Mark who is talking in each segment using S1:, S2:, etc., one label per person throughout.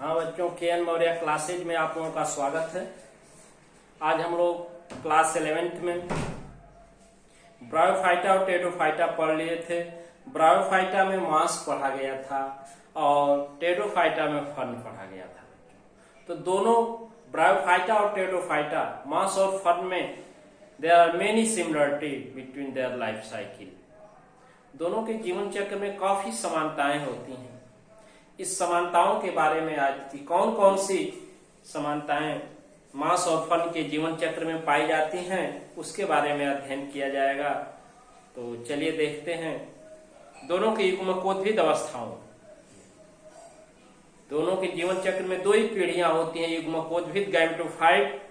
S1: हाँ बच्चों, K. N.. Maurya classes में आप लोगों का स्वागत है। आज हम लोग क्लास 11th में ब्रायोफाइटा और टेरोफाइटा पढ़ लिए थे। ब्रायोफाइटा में मांस पढ़ा गया था और टेरोफाइटा में फर्न पढ़ा गया था। तो दोनों ब्रायोफाइटा और टेरोफाइटा, मांस और फर्न में there are many similarity between their life cycle. दोनों के जीवन चक्र में काफी समानताएं होती हैं। इस समानताओं के बारे में आज की कौन कौन सी समानताएं मांस और फर्न के जीवन चक्र में पाई जाती हैं उसके बारे में अध्ययन किया जाएगा। तो चलिए देखते हैं। दोनों के युग्मकोद्भिद अवस्थाओं, दोनों के जीवन चक्र में दो ही पीढ़ियां होती हैं, युग्मकोद्भिद गैमेटोफाइट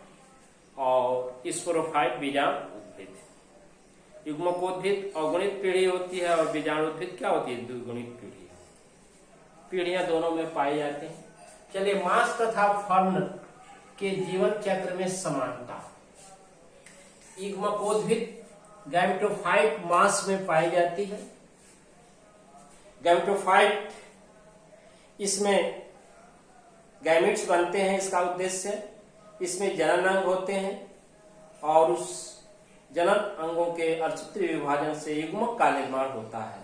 S1: और स्पोरोफाइट बीजाणु उद्भिद। युग्मकोद्भिद अगुणित पीढ़ी होती है और बीजाणुद्भिद क्या होती है, द्विगुणित पीढ़ी। पीढ़ियां दोनों में पाई जाती हैं। चलिए, मांस तथा फर्न के जीवन चक्र में समानता। युग्मकोद्भिद गैमेटोफाइट मांस में पाई जाती है। गैमेटोफाइट, इसमें गैमेट्स बनते हैं, इसका उद्देश्य, इसमें जनन अंग होते हैं और उस जनन अंगों के अर्धसूत्री विभाजन से युग्मक का निर्माण होता है।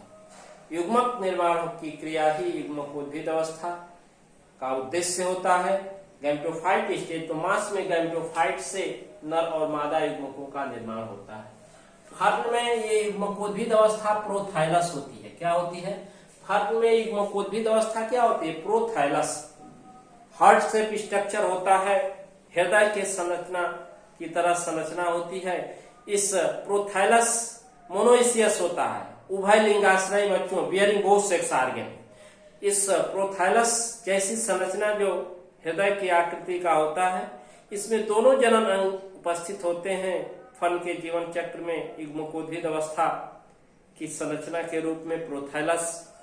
S1: युग्मक निर्माण की क्रिया ही युग्मकोद्भिद अवस्था का उद्देश्य होता है। गैमेटोफाइट स्टेज, तो मांस में गैमेटोफाइट से नर और मादा युग्मकों का निर्माण होता है। फर्न में ये युग्मकोद्भिद अवस्था प्रोथाइलस होती है। क्या होती है? फर्न में युग्मकोद्भिद अवस्था क्या होती है? प्रोथाइलस। हार्ट शेप स्ट्रक्चर होता है, हृदय के संरचना की तरह संरचना होती है। इस प्रोथाइलस मोनोइसियस होता है, उभय लिंगाश्रयी बच्चों, बियरिंग बोथ सेक्स ऑर्गन। इस प्रोथाइलस जैसी संरचना जो हृदय की आकृति का होता है, इसमें दोनों जनन अंग उपस्थित होते हैं। फर्न के जीवन चक्र में युग्मकोद्भिद अवस्था की संरचना के रूप में प्रोथाइलस,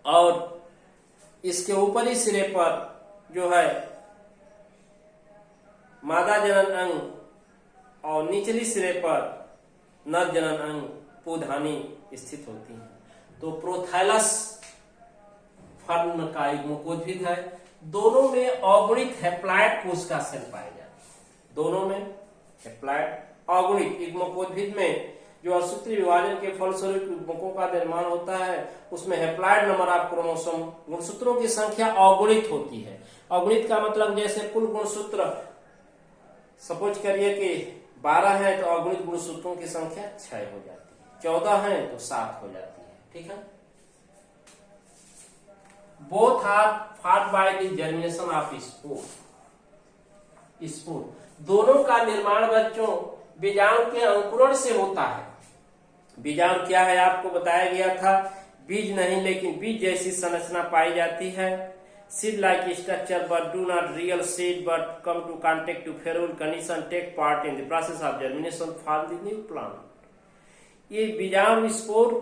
S1: और इसके ऊपरी सिरे पर जो है मादा जनन अंग और निचली सिरे पर नर जनन अंग पुधानी स्थित होती है। तो प्रोथाइलस फर्न का युग्मकोद्भिद है। दोनों में अगुणित हैप्लॉइड कोशिका सेल पाए जाते हैं। दोनों में हैप्लॉइड अगुणित युग्मकोद्भिद में जो अर्धसूत्री विभाजन के फलस्वरूप युग्मकों का निर्माण होता है, उसमें हैप्लॉइड नंबर ऑफ क्रोमोसोम, गुणसूत्रों की संख्या अगुणित होती है। अगुणित का मतलब जैसे कुल गुणसूत्र सपोज करिए कि 12 है, तो अगुणित गुणसूत्रों की संख्या 6 हो जाती है। 14 है तो 7 हो जाती है। ठीक है। Both are formed by the germination of spore. Spore, दोनों का निर्माण बच्चों बीजाणु के अंकुरण से होता है। बीजाणु क्या है आपको बताया गया था, बीज नहीं लेकिन बीज जैसी संरचना पाई जाती है। Seed like structure but do not real seed but come to contact to favourable condition take part in the process of germination for the new plant. ये बीजाणु स्पोर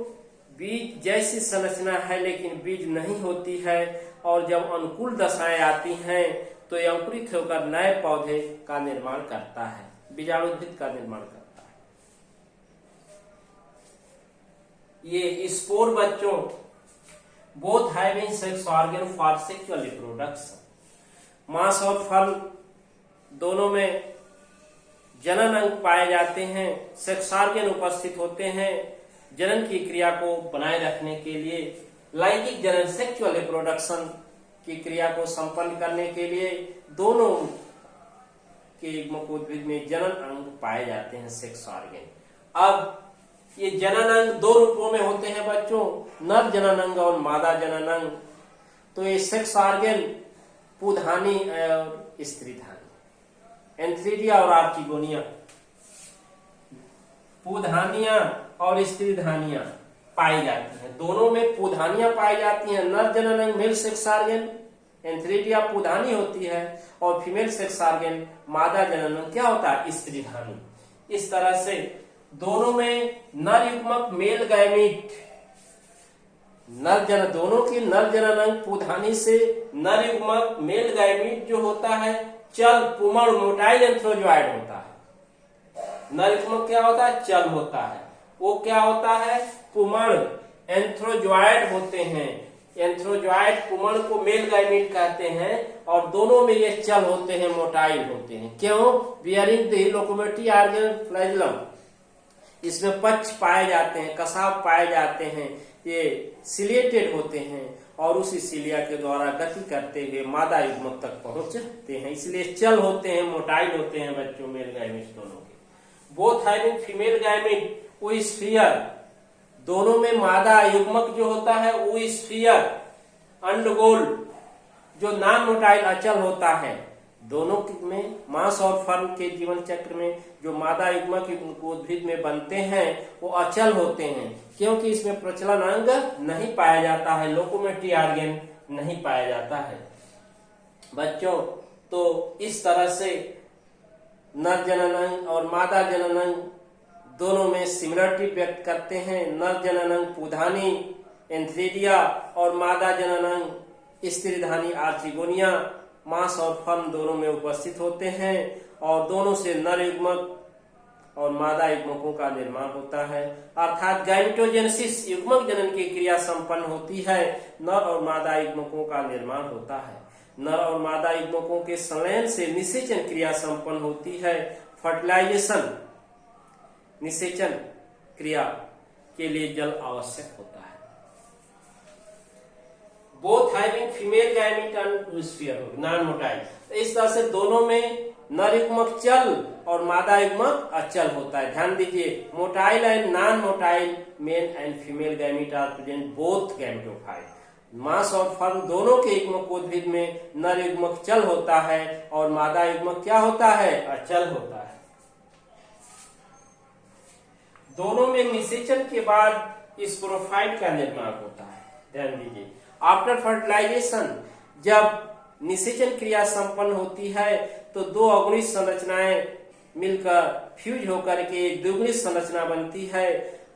S1: बीज जैसी संरचना है लेकिन बीज नहीं होती है, और जब अनुकूल दशाएं आती हैं तो ये अंकुरित होकर नए पौधे का निर्माण करता है, बीजाणुद्भिद का निर्माण करता है। ये स्पोर बच्चों both having sex organ for sexual reproduction. मांस और फर्न दोनों में जनन अंग पाए जाते हैं, सेक्स ऑर्गन उपस्थित होते हैं जनन की क्रिया को बनाए रखने के लिए, लैंगिक जनन सेक्सुअल रिप्रोडक्शन की क्रिया को संपन्न करने के लिए दोनों के युग्मकोद्भिद में जनन अंग पाए जाते हैं, सेक्स ऑर्गन। अब ये जनन अंग दो रूपों में होते हैं बच्चों, नर जनन अंग और मादा जनन अंग। तो ये सेक्स ऑर्गन पुधानी और स्त्रीधानी, एंथ्रीडिया और आर्चिगोनिया, पुधानिया और स्त्रीधानिया पाई जाती हैं। दोनों में पुधानिया पाई जाती हैं। नर जनन अंग मेल सेक्स ऑर्गन, एंथ्रीडिया पुधानी होती है, और फीमेल सेक्स ऑर्गन मादा जनन अंग क्या होता है, स्त्रीधानी। इस तरह से दोनों में नर युग्मक मेल गैमीट, दोनों की नर जनन अंग पुधानी से नर युग्मक मेल गैमीट जो होता है चल पुमड़ मोटाइल एंथ्रोजॉइड होता है। नर युग्मक क्या होता है, चल होता है। वो क्या होता है, पुमड़ एंथ्रोजॉइड होते हैं। एंथ्रोजॉइड पुमण को मेल गाइमिड कहते हैं और दोनों में ये चल होते हैं, मोटाइल होते हैं। क्यों? बियरिंग द लोकोमोटिव ऑर्गन फ्लैजुलम, इसमें पक्ष पाए जाते हैं, कसाव पाए जाते हैं, ये सिलिएटेड होते हैं और उसी सिलिया के द्वारा गति करते हुए मादा युग्मक तक पहुंचते हैं, इसलिए चल होते हैं, मोटाइल होते हैं बच्चों मेल गाइमिड्स दोनों के। बोथ हैविंग फीमेल गाइमिड वो स्फीयर, दोनों में मादा युग्मक जो होता है वो स्फीयर अंडगोल जो नॉन मोटाइल अचल होता है। दोनों में मांस और फर्म के जीवन चक्र में जो मादा युग्मक उद्भिद में बनते हैं वो अचल होते हैं, क्योंकि इसमें प्रचलन अंग नहीं पाया जाता है, लोकोमोटिव ऑर्गन नहीं पाया जाता है बच्चों। तो इस तरह से नर जनन अंग और मादा जनन अंग दोनों में सिमिलरिटी व्यक्त करते हैं। नर जनन अंग पुधानी एंथ्रेडिया और मादा जनन अंग स्त्रीधानी आर्चिगोनिया मांस और फर्म दोनों में उपस्थित होते हैं और दोनों से नर युग्मक और मादा युग्मकों का निर्माण होता है, अर्थात गैमेटोजेनेसिस युग्मक जनन की क्रिया संपन्न होती है, नर और मादा युग्मकों का निर्माण होता है। नर और मादा युग्मकों के संलयन से निषेचन क्रिया संपन्न होती है। फर्टिलाइजेशन निषेचन क्रिया के लिए जल आवश्यक होता है। Both having female gamete and sphere non motile, इस तरह से दोनों में नर युग्मक चल और मादा युग्मक अचल होता है। ध्यान दीजिए, motile and non motile male and female gamete are present both gametophyte. Moss और फर्म दोनों के युग्मक उद्भिद में नर युग्मक चल होता है और मादा युग्मक क्या होता है? अचल होता है। दोनों में निषेचन के बाद स्पोरोफाइट का निर्माण होता है। ध्यान दीजिए, आफ्टर फर्टिलाइजेशन जब निषेचन क्रिया संपन्न होती है तो दो अगुणित संरचनाएं मिलकर फ्यूज होकर के द्विगुणित संरचना बनती है।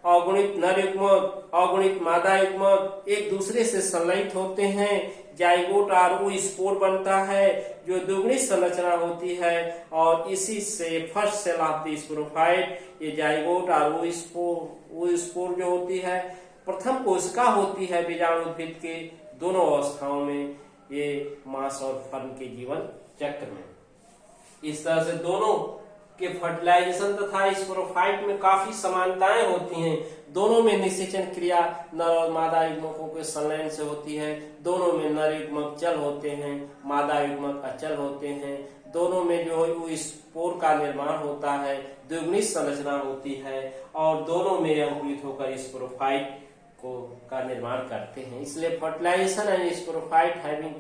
S1: अगुणित नर युग्मक अगुणित मादा युग्मक एक दूसरे से संलयित होते हैं, जाइगोट और स्पोर बनता है जो द्विगुणित संरचना होती है और इसी से first cell of the sporophyte, ये जाइगोट और स्पोर जो होती है प्रथम कोशिका होती है बीजाणु उद्भिद के दोनों अवस्थाओं में, ये मांस और फर्म के जीवन चक्र में। इस तरह से दोनों के फर्टिलाइजेशन तथा स्पोरोफाइट में काफी समानताएं होती हैं। दोनों में निषेचन क्रिया नर और मादा युग्मकों के संलयन से होती है। दोनों में नर युग्मक चल होते हैं, मादा युग्मक अचल होते हैं। दोनों में जो है वो स्पोर का निर्माण होता है, द्विगुणित संरचना होती है और दोनों में अंकुरित होकर स्पोरोफाइट को का निर्माण करते हैं। इसलिए fertilisation and sporophyte having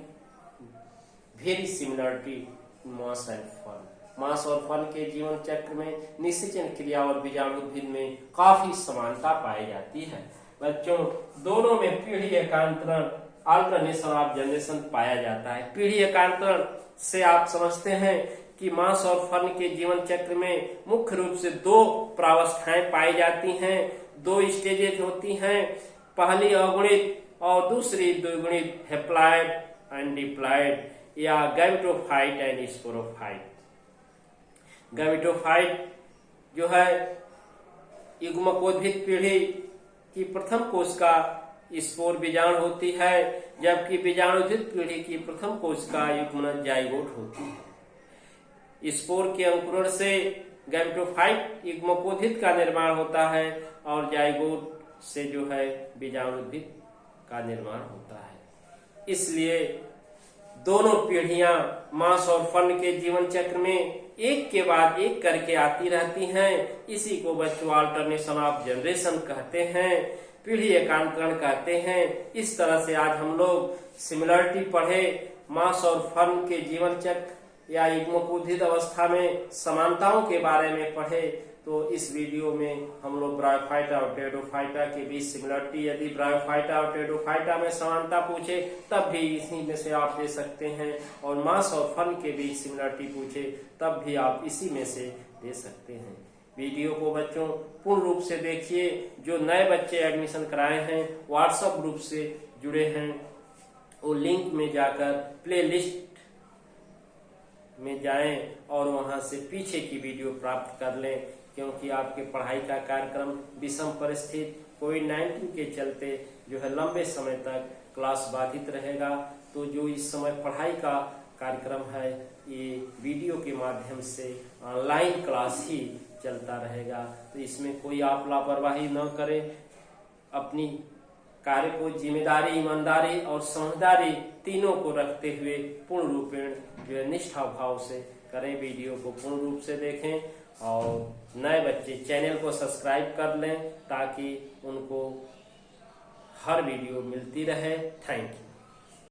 S1: very similarity moss and fern. Moss और फर्म के जीवन चक्र में निषेचन क्रिया और बीजाणु उद्भिद में काफी समानता पाई जाती है। बच्चों, दोनों में पीढ़ी एकांतरण अल्टरनेशन ऑफ जनरेशन पाया जाता है। पीढ़ी एकांतरण से आप समझते हैं कि मांस और फर्म के जीवन चक्र में मुख्य रूप से दो प्रावस्थाएं पाई जाती हैं, दो स्टेजेज होती हैं। पहली अगुणित और दूसरी द्विगुणित, हैप्लॉइड एंड डिप्लॉइड या गैमेटोफाइट एंड स्पोरोफाइट। गैमेटोफाइट जो है युग्मकोद्भिद पीढ़ी की प्रथम कोशिका स्पोर बीजाणु होती है, जबकि बीजाणुद्भिद पीढ़ी की प्रथम कोशिका युग्मनज जाइगोट होती है। स्पोर के अंकुरण से गैमेटोफाइट युग्मकोद्भिद का निर्माण होता है और जाइगोट से जो है बीजाणुद्भिद का निर्माण होता है। इसलिए दोनों पीढ़ियां मांस और फर्म के जीवन चक्र में एक के बाद एक करके आती रहती हैं। इसी को बच्चों अल्टरनेशन ऑफ जनरेशन कहते हैं, पीढ़ी एकांतरण कहते हैं। इस तरह से आज हम लोग सिमिलरिटी पढ़े, मांस और फर्म के जीवन चक्र या युग्मकोद्भिद अवस्था में समानताओं के बारे में पढ़े। तो इस वीडियो में हम लोग ब्रायोफाइटा और टेरिडोफाइटा के बीच सिमिलरिटी, यदि ब्रायोफाइटा और टेरिडोफाइटा में समानता पूछे तब भी इसी में से आप दे सकते हैं, और मांस और फर्म के बीच सिमिलरिटी पूछे तब भी आप इसी में से दे सकते हैं। वीडियो को बच्चों पूर्ण रूप से देखिए। जो नए बच्चे एडमिशन कराए हैं, व्हाट्सएप ग्रुप से जुड़े हैं, वो लिंक में जाकर प्ले लिस्ट में जाएं और वहां से पीछे की वीडियो प्राप्त कर लें, क्योंकि आपके पढ़ाई का कार्यक्रम विषम परिस्थिति कोविड-19 के चलते जो है लंबे समय तक क्लास बाधित रहेगा। तो जो इस समय पढ़ाई का कार्यक्रम है ये वीडियो के माध्यम से ऑनलाइन क्लास ही चलता रहेगा। तो इसमें कोई आप लापरवाही न करें, अपनी कार्य को जिम्मेदारी, ईमानदारी और समझदारी तीनों को रखते हुए पूर्ण रूपेण जो है निष्ठा भाव से करें। वीडियो को पूर्ण रूप से देखें और नए बच्चे चैनल को सब्सक्राइब कर लें ताकि उनको हर वीडियो मिलती रहे। Thank you.